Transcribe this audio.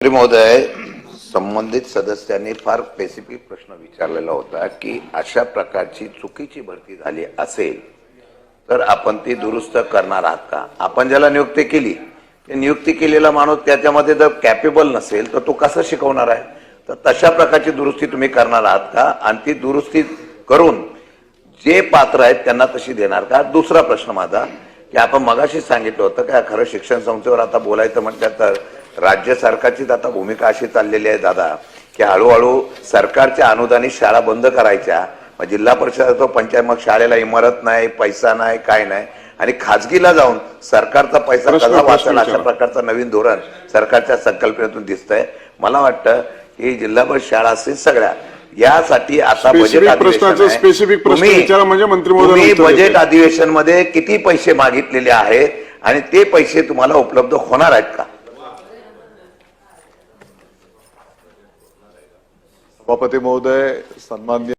महोदय, संबंधित सदस्यांनी फार स्पेसिफिक प्रश्न विचारलेला होता की अशा प्रकारची चुकीची भरती झाली असेल तर आपण ती दुरुस्त करणार आहात का? आपण ज्याला नियुक्ती केली ते नियुक्ती केलेला माणूस त्याच्यामध्ये जर कॅपेबल नसेल तर तो कसं शिकवणार आहे? तर तशा प्रकारची दुरुस्ती तुम्ही करणार आहात का आणि ती दुरुस्ती करून जे पात्र आहेत त्यांना तशी देणार का? दुसरा प्रश्न माझा की आपण मगाशी सांगितलं होतं की खरं शिक्षण संस्थेवर आता बोलायचं म्हटलं तर राज्य सरकारचीच आता भूमिका अशी चाललेली आहे दादा की हळूहळू सरकारच्या अनुदानित शाळा बंद करायच्या, मग जिल्हा परिषद तो पंचायत, मग शाळेला इमारत नाही, पैसा नाही, काय नाही, आणि खाजगीला जाऊन सरकारचा पैसा कसा वाचेल अशा प्रकारचं नवीन धोरण सरकारच्या संकल्पनेतून दिसतंय. मला वाटतं की जिल्हा परिषद शाळा असतील सगळ्या यासाठी आता बजेट तुम्ही बजेट अधिवेशन मध्ये किती पैसे मागितलेले आहेत आणि ते पैसे तुम्हाला उपलब्ध होणार आहेत का? सभापती महोदय, सन्माननीय